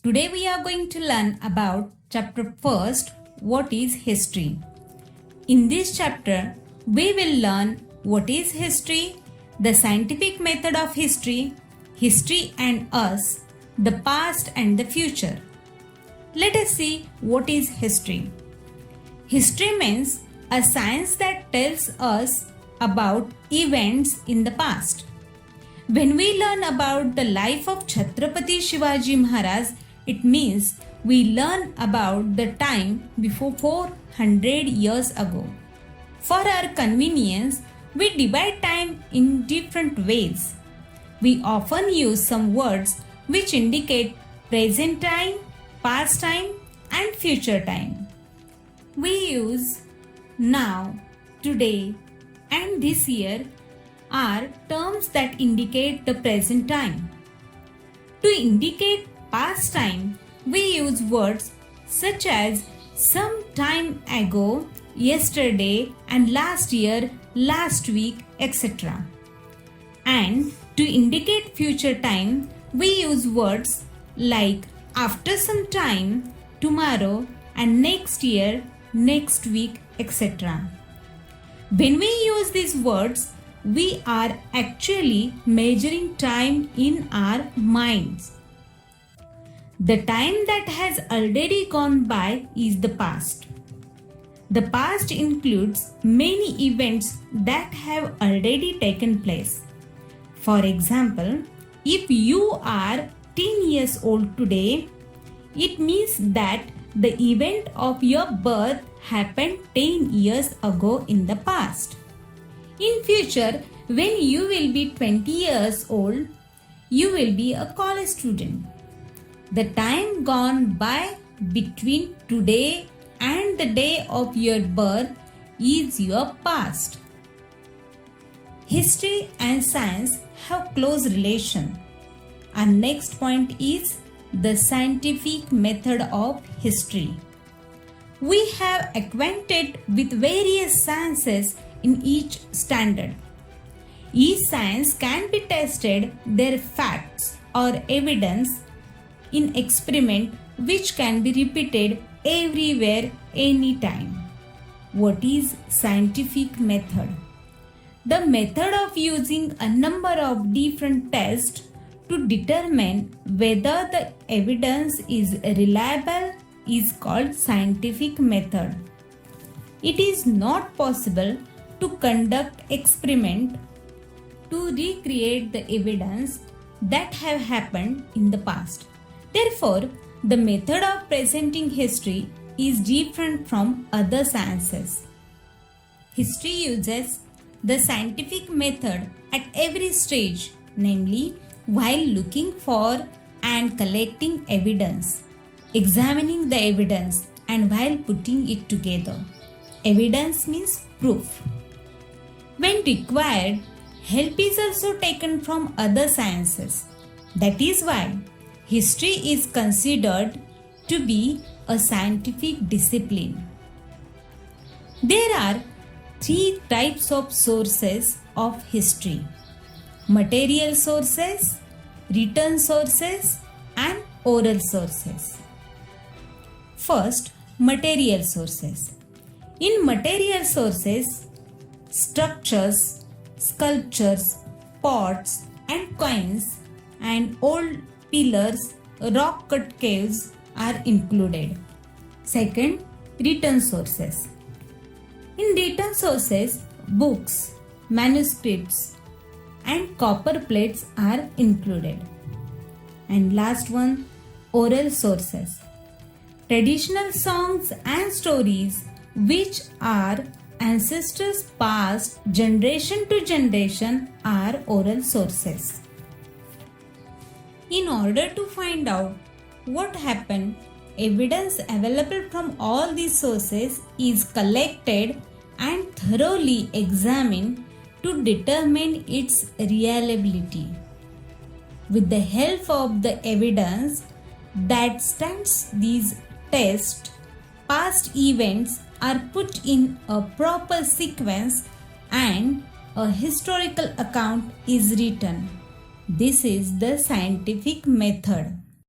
Today we are going to learn about chapter first, what is history. In this chapter, we will learn what is history, the scientific method of history, history and us, the past and the future. Let us see what is history. History means a science that tells us about events in the past. When we learn about the life of Chhatrapati Shivaji Maharaj, it means we learn about the time before 400 years ago. For our convenience, we divide time in different ways. We often use some words which indicate present time, past time, and future time. We use now, today, and this year are terms that indicate the present time. To indicate past time, we use words such as some time ago, yesterday, and last year, last week, etc. And to indicate future time, we use words like after some time, tomorrow, and next year, next week, etc. When we use these words, we are actually measuring time in our minds. The time that has already gone by is the past. The past includes many events that have already taken place. For example, if you are 10 years old today, it means that the event of your birth happened 10 years ago in the past. In future, when you will be 20 years old, you will be a college student. The time gone by between today and the day of your birth is your past. History and science have close relation. Our next point is the scientific method of history. We have acquainted with various sciences in each standard. Each science can be tested their facts or evidence in experiment which can be repeated everywhere anytime. What is scientific method? The method of using a number of different tests to determine whether the evidence is reliable is called scientific method. It is not possible to conduct experiment to recreate the evidence that have happened in the past. Therefore, the method of presenting history is different from other sciences. History uses the scientific method at every stage, namely while looking for and collecting evidence, examining the evidence, and while putting it together. Evidence means proof. When required, help is also taken from other sciences. That is why history is considered to be a scientific discipline. There are three types of sources of history: material sources, written sources, and oral sources. First, material sources. In material sources, structures, sculptures, pots and coins, and old pillars, rock-cut caves are included. Second, written sources. In written sources, books, manuscripts, and copper plates are included. And last one, oral sources. Traditional songs and stories which our ancestors passed generation to generation are oral sources. In order to find out what happened, evidence available from all these sources is collected and thoroughly examined to determine its reliability. With the help of the evidence that stands these tests, past events are put in a proper sequence and a historical account is written. This is the scientific method.